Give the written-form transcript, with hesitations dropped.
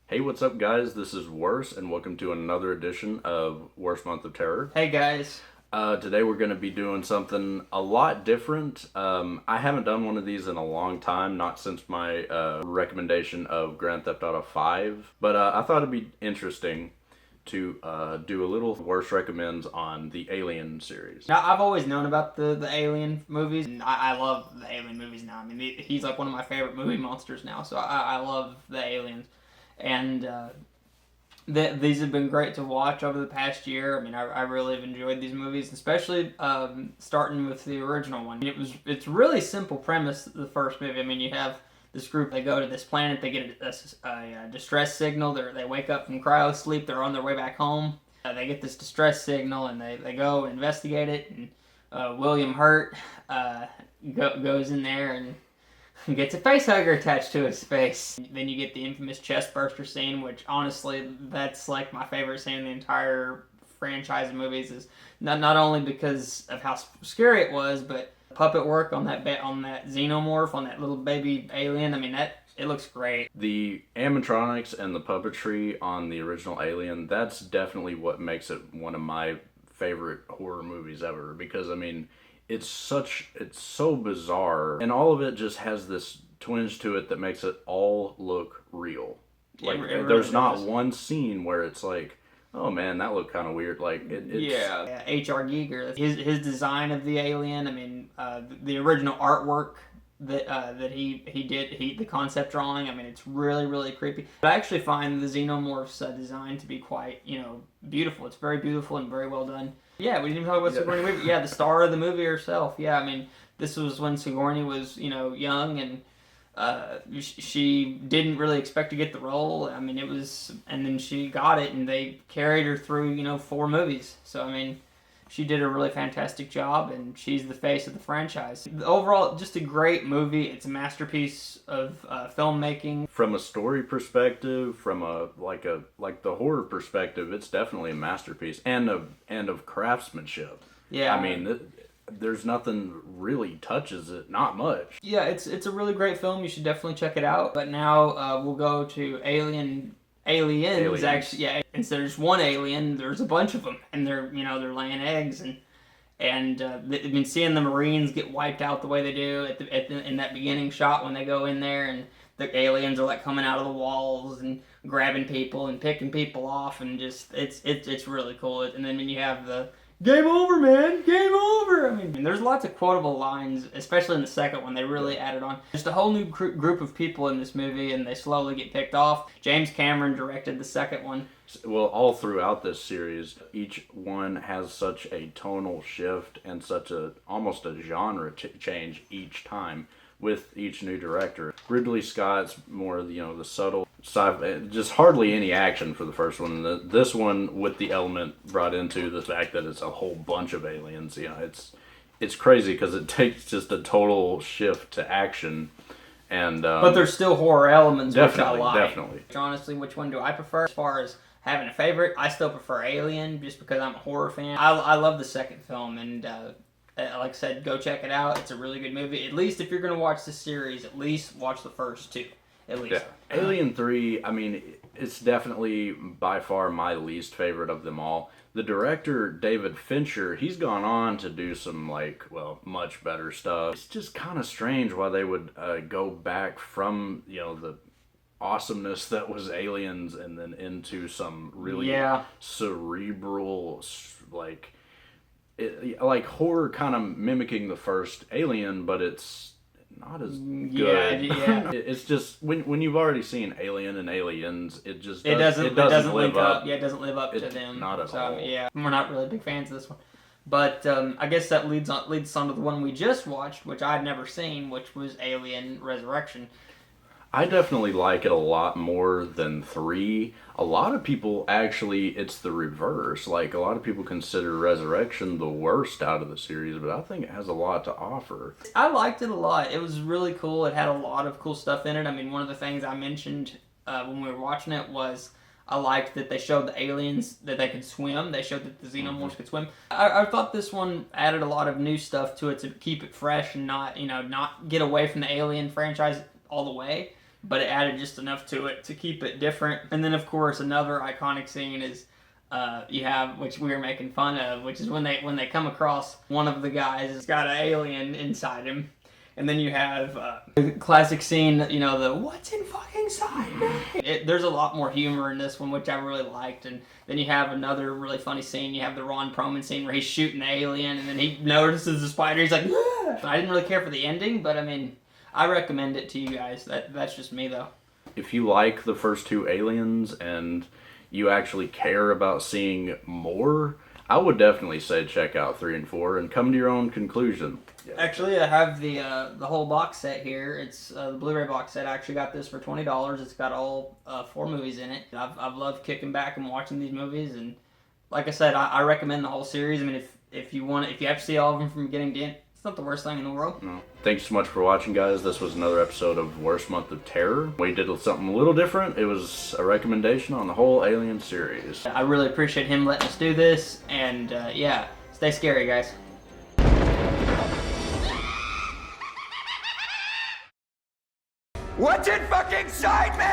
Hey, what's up, guys? This is Worse, and welcome to another edition of Worst Month of Terror. Hey, guys. Today we're going to be doing something a lot different. I haven't done one of these in a long time, not since my recommendation of Grand Theft Auto 5, but I thought it'd be interesting to do a little Worst Recommends on the Alien series. Now, I've always known about the Alien movies, and I love the Alien movies now. I mean, he's like one of my favorite movie monsters now, so I love the Aliens. And these have been great to watch over the past year. I mean, I really have enjoyed these movies, especially starting with the original one. It's really simple premise, the first movie. I mean, you have this group, they go to this planet, they get a distress signal, they wake up from cryo sleep, they're on their way back home. They get this distress signal, and they go investigate it, and William Hurt goes in there and gets a face hugger attached to his face. Then you get the infamous chest burster scene, which honestly, that's like my favorite scene in the entire franchise of movies. Is not only because of how scary it was, but puppet work on that xenomorph, on that little baby alien. I mean, it looks great. The animatronics and the puppetry on the original Alien, that's definitely what makes it one of my favorite horror movies ever, because I mean, it's so bizarre, and all of it just has this twinge to it that makes it all look real. Like, it really there's not does. one scene where it's like, oh man, that looked kind of weird. Like, Yeah. H.R. Giger, his design of the alien. I mean, the original artwork that he did, the concept drawing. I mean, it's really, really creepy. But I actually find the xenomorph's design to be quite, beautiful. It's very beautiful and very well done. Yeah, we didn't even talk about Sigourney Weaver. Yeah, the star of the movie herself. Yeah, I mean, this was when Sigourney was, young, and she didn't really expect to get the role. I mean, and then she got it, and they carried her through, 4 movies. So, I mean, she did a really fantastic job, and she's the face of the franchise. Overall, just a great movie. It's a masterpiece of filmmaking. From a story perspective, from like the horror perspective, it's definitely a masterpiece, and of craftsmanship. Yeah, I mean, there's nothing really touches it, not much. Yeah, it's a really great film. You should definitely check it out. But now we'll go to Aliens. Actually, yeah. Instead of just one alien, there's a bunch of them, and they're laying eggs, and I've been seeing the Marines get wiped out the way they do in that beginning shot when they go in there, and the aliens are like coming out of the walls and grabbing people and picking people off, and just it's really cool. And then when you have the "Game over, man! Game over!" I mean, there's lots of quotable lines, especially in the second one. They really added on just a whole new group of people in this movie, and they slowly get picked off. James Cameron directed the second one. Well, all throughout this series, each one has such a tonal shift and almost a genre change each time with each new director. Ridley Scott's more, the subtle sci-fi, just hardly any action for the first one. This one, with the element brought into the fact that it's a whole bunch of aliens, it's crazy because it takes just a total shift to action. And but there's still horror elements, which I like. Definitely. Honestly, which one do I prefer? As far as having a favorite, I still prefer Alien, just because I'm a horror fan. I love the second film, and like I said, go check it out. It's a really good movie. At least if you're going to watch the series, at least watch the first 2. At least. Yeah. Alien 3, I mean, it's definitely by far my least favorite of them all. The director, David Fincher, he's gone on to do some, much better stuff. It's just kind of strange why they would go back from, the awesomeness that was Aliens and then into some really cerebral, like horror kind of mimicking the first Alien, but it's not as Yeah, good. yeah. It's just when you've already seen Alien and Aliens, it just It doesn't live link up. up. Yeah, it doesn't live up to them. Not at all. Yeah, we're not really big fans of this one. But I guess that leads on to the one we just watched, which I'd never seen, which was Alien Resurrection. I definitely like it a lot more than 3. A lot of people actually, it's the reverse. Like, a lot of people consider Resurrection the worst out of the series, but I think it has a lot to offer. I liked it a lot. It was really cool. It had a lot of cool stuff in it. I mean, one of the things I mentioned when we were watching it was I liked that they showed the aliens that they could swim. They showed that the xenomorphs could swim. I thought this one added a lot of new stuff to it to keep it fresh and not get away from the Alien franchise all the way. But it added just enough to it to keep it different. And then, of course, another iconic scene is you have, which we were making fun of, which is when they come across one of the guys has got an alien inside him. And then you have the classic scene, the what's in fucking inside me? There's a lot more humor in this one, which I really liked. And then you have another really funny scene. You have the Ron Perlman scene where he's shooting the alien, and then he notices the spider. He's like, ah! I didn't really care for the ending, but I mean, I recommend it to you guys. That's just me, though. If you like the first 2 Aliens and you actually care about seeing more, I would definitely say check out 3 and 4 and come to your own conclusion. Yeah. Actually, I have the whole box set here. It's the Blu-ray box set. I actually got this for $20. It's got all 4 movies in it. I've loved kicking back and watching these movies, and like I said, I recommend the whole series. I mean, if you have to see all of them from beginning to end, it's not the worst thing in the world. No. Thanks so much for watching, guys. This was another episode of Worst Month of Terror. We did something a little different. It was a recommendation on the whole Alien series. I really appreciate him letting us do this, and yeah, stay scary, guys. What's in fucking side, man?